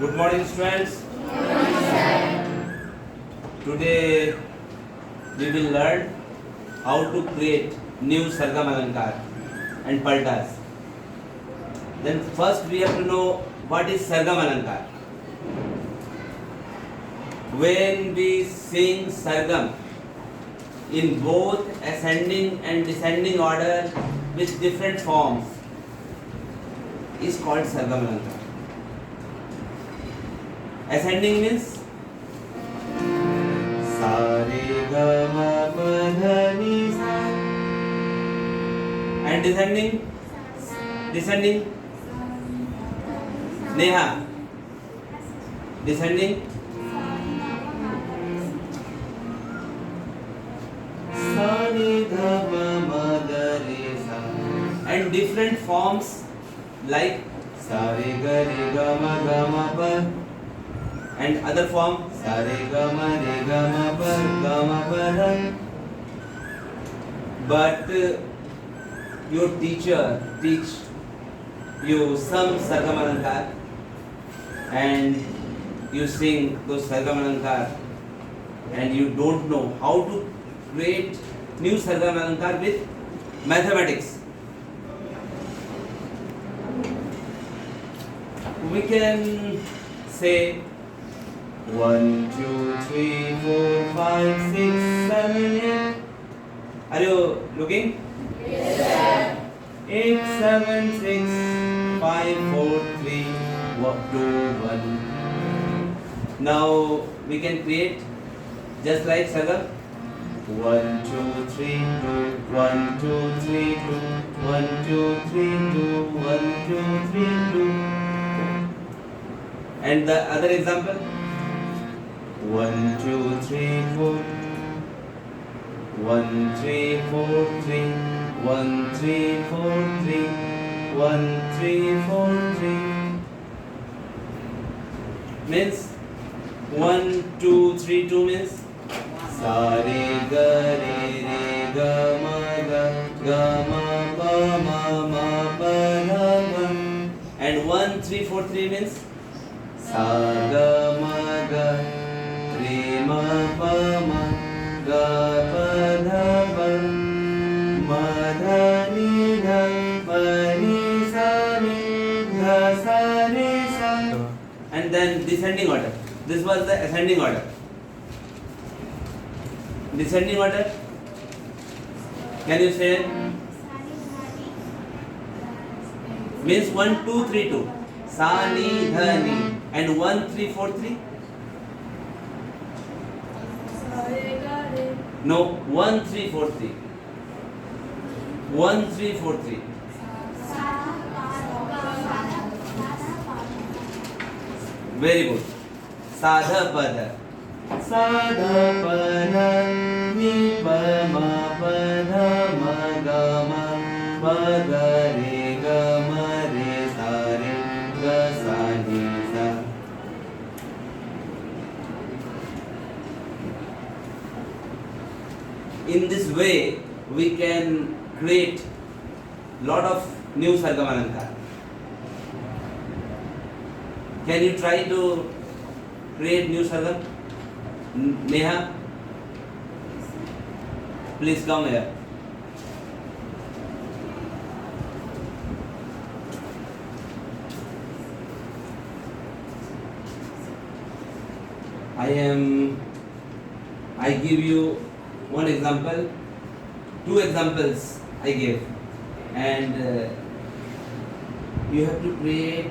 Good morning, students. Today we will learn how to create new Sargam Alankar and Paltas. Then first we have to know what is Sargam Alankar. When we sing Sargam in both ascending and descending order with different forms is called Sargam Alankar. Ascending means sa re ga ma pa dha ni sa, and descending Neha, descending sa re ga ma ma da re sa, and different forms like sa re ga ma and other form sa re ga ma pa ra. But your teacher teach you some Sargam Alankar and you sing those Sargam Alankar and you don't know how to create new Sargam Alankar with mathematics. We can say 1, 2, 3, 4, 5, 6, 7, 8. Are you looking? Yes, sir. 8, 7, 6, 5, 4, 3, 2, 1. Now we can create just like Sargam. 1, 2, 3, 2, 1, 2, 3, 2, 1, 2, 3, 2, 1, 2, 3, 2. And the other example. 1, 2, 3, 4. 1, 3, 4, 3. 1, 3, 4, 3. 1, 3, 4, 3. Means 1, 2, 3, 2 means sa re ga ma pa ma pa dha pa. And 1, 3, 4, 3 means sa ga ma ga re ma pa ma ga pa dha pa ma dha ni dha pa ni sa re sa. And then descending order. This was the ascending order. Descending order. Can you say? Means 1, 2, 3, 2. Sa ni dha ni. And 1, 3, 4, 3. No, 1, 3, 4, 3. 1, 3, 4, 3. Very good. Sadha pada. Sadha pada ni pa ma pa dha ma ga ma pa ga re ga ma re sa re ga sa ni sa. In this way, we can create lot of new Sargam Alankar. Can you try to create new Sargam? Neha, please come here. I give you one example, two examples I gave, and you have to create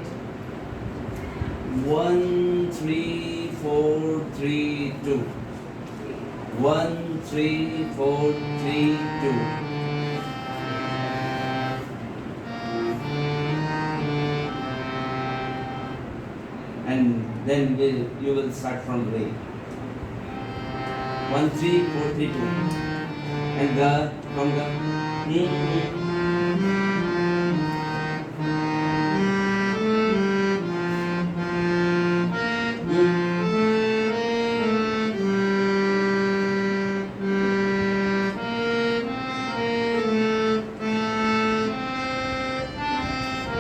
1, 3, 4, 3, 2. 1, 3, 4, 3, 2. And then you will start from re. 1, 3, 4, 3, 2. And the from the.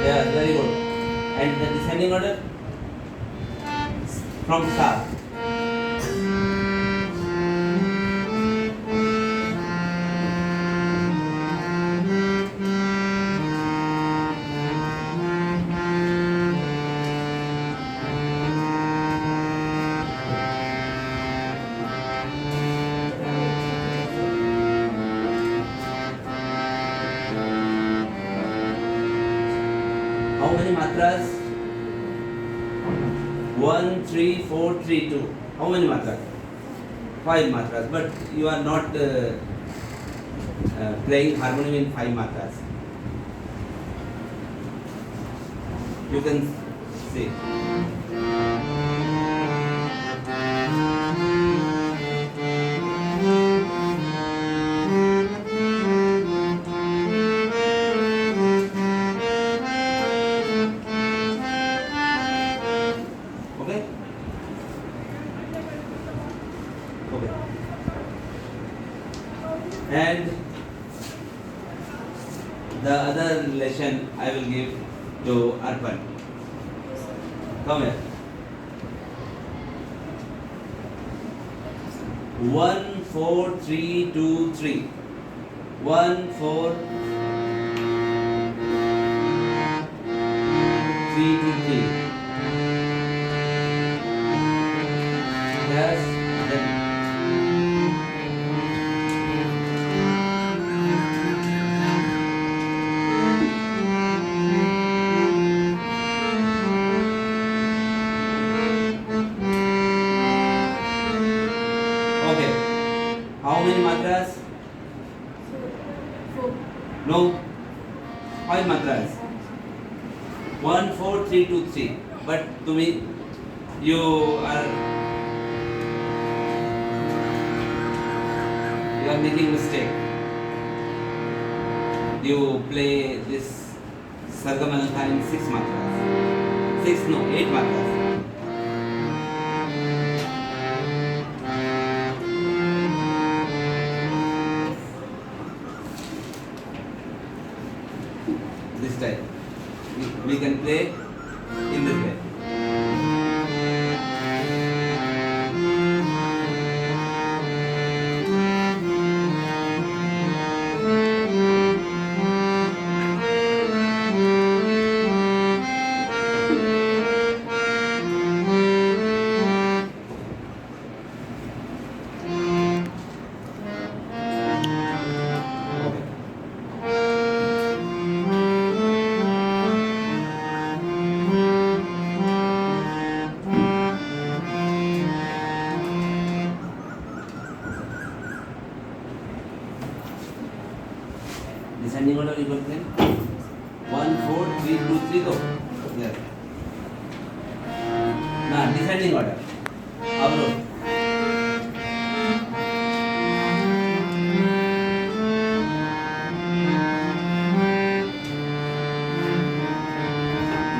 Yeah, very good. And the descending order? from sa. How many matras? 1, 3, 4, 3, 2. How many matras? 5 matras. But you are not playing harmonium in 5 matras. You can see. Okay? Okay. And the other lesson I will give to Arpan. Come here. 1, 4, 3, 2, 3. 1, 4, 3, 2, 3. Yes. Then okay. How many matras? No. 5 matras. 1, 4, 3, 2, 3. But to me, you are making mistake. You play this Sargamalanka in 6 matras. 6 no, 8 matras. This type. We can play in this way. Descending order you will play 1, 4, 3, 2, 3 go. Yes. Now descending order. Avro.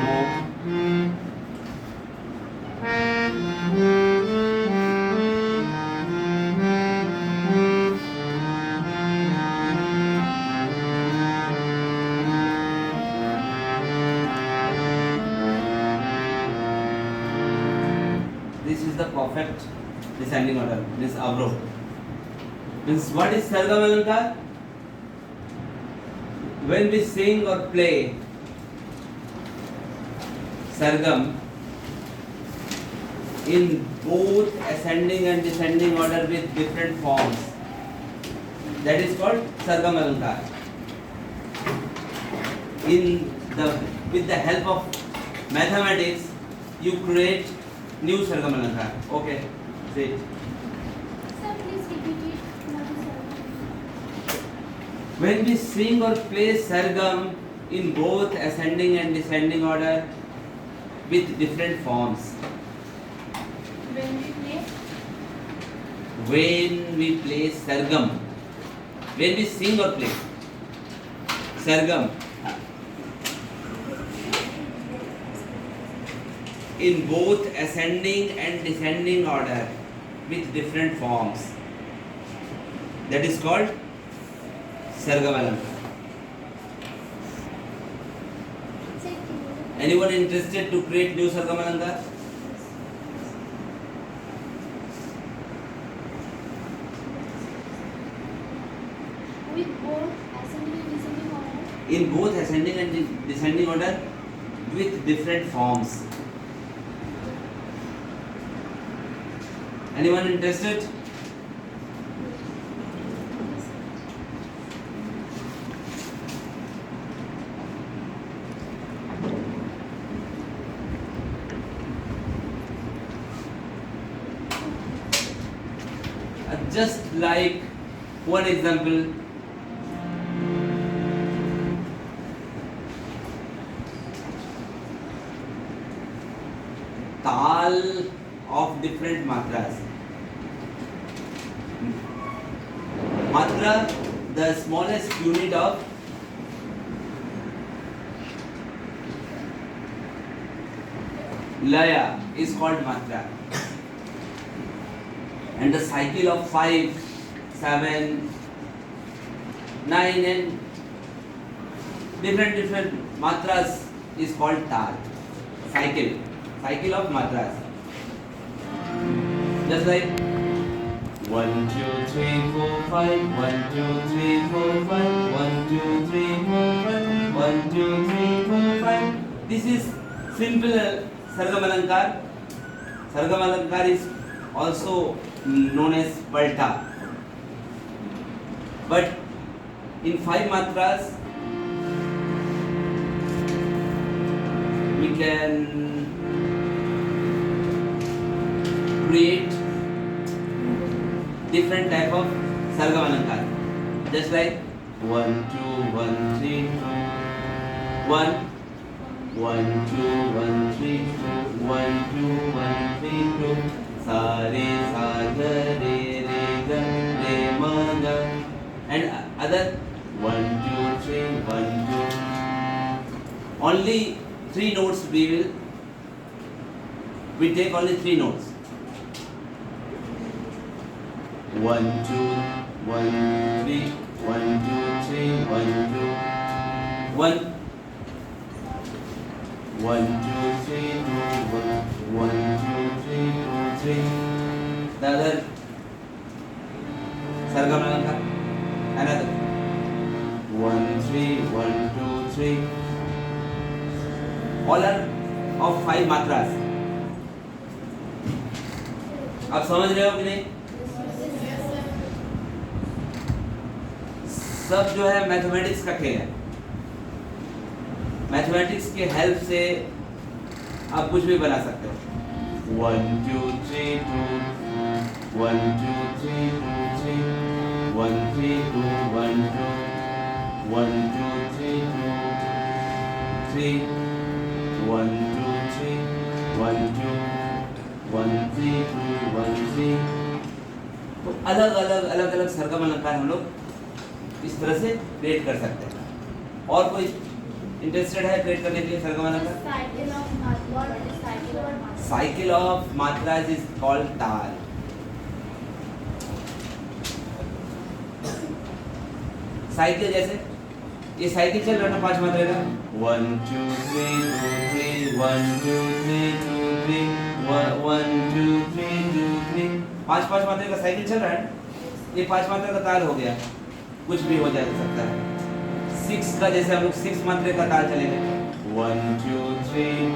No. This is the perfect descending order. This Avro. Means what is Sargamalanka? When we sing or play Sargam in both ascending and descending order with different forms, that is called Sargamalanka. With the help of mathematics, you create new Sargamalanka. Okay, say it. Sir, please repeat it. What is Sargam? When we sing or play Sargam in both ascending and descending order with different forms. When we play, When we play Sargam, when we sing or play Sargam in both ascending and descending order with different forms, that is called Sargamalanka. Anyone interested to create new Sargamalanka? in both ascending and descending order with different forms. Anyone interested? Just like one example, tal of different matras. Matra, the smallest unit of laya, is called matra. And the cycle of 5, 7, 9 and different matras is called tal. Cycle of matras. Just like 1, 2, 3, 4, 5, 1, 2, 3, 4, 5, 1, 2, 3, 4, 5, 1, 2, 3, 4, 5. This is simple Sargam Alankar. Sargam Alankar is also known as Palta. But in 5 matras, we can create different type of Sargam Alankar. Just like 1, 2, 1, 3, 2, 1, 1, 2, 1, 3, 2, 1, 2, 1, 3, 2. Sa re sa ga re re ga re ma ga, and other 1, 2, 3, 1, 2. Only 3 notes we take only 3 notes. 1, 2, 1, 3, 1, 2, 3, 1, 2, 1, 1, 2, 3, 2, 1, 2, 3, 2, 3. The other Sargam Alankar, another 1, 3, 1, 2, 3. All are of 5 matras. आप समझ रहे हो कि नहीं? सब जो है mathematics का खेल है. मैथमेटिक्स के हेल्प से आप कुछ भी बना सकते हो. 1, 2, 3, 2, 1, 2, 3, 2, 3, 1, 3, 2, 1, 2, 1, 2, 3, 2, 3, 1, 2, 3, 1, 2, 1, 3, 2, 1, 3. तो अलग सरगम अलंकार हम लोग इस तरह से क्रिएट कर सकते हैं. और कोई इंटरेस्टेड है क्रिएट करने के लिए सरगम अलंकार? Cycle of matras is called tal. Cycle जैसे ये साइकिल चल रहा है ना 5 मात्रा का. 1, 2, 3, 2, 3, 1, 2, 3, 2, 3, 1, 2, 3, 2, 3. 5 मात्रा का साइकिल चल रहा है. ये 5 मात्रा का ताल हो गया. कुछ भी हो जा सकता है. 6 का जैसे हम लोग 6 मात्रा का ताल चलेंगे. 1, 2, 3,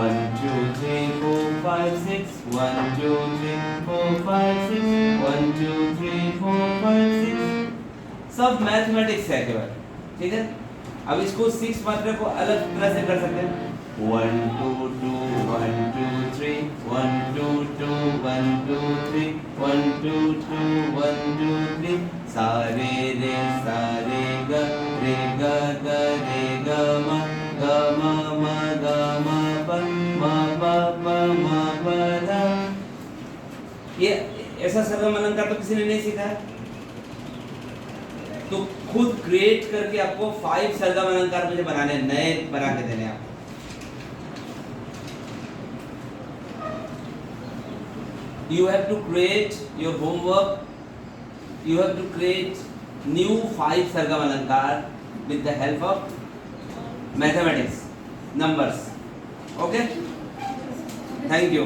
1, 2, 3, 4, 5, 6. 1, 2, 3, 4, 5, 6. 1, 2, 3, 4, 5, 6. सब मैथमेटिक्स है केवल. ठीक है. अब इसको 6 मात्रा को अलग तरह से कर सकते हैं. 1, 2, 2, 1, 2, 3, 1, 2, 2, 1, 2, 3, 1, 2, 2, 1, 2, 3. सा रे ग रे ग रे ग म ग म प ध. ये ऐसा सरगम अलंकार तो किसी ने नहीं सीखा है. तो खुद क्रिएट करके आपको 5 सरगम अलंकार मुझे बनाने, नए बना के देने आपको. You have to create your homework. You have to create new 5 sargam alankar with the help of mathematics, numbers. Okay? Thank you.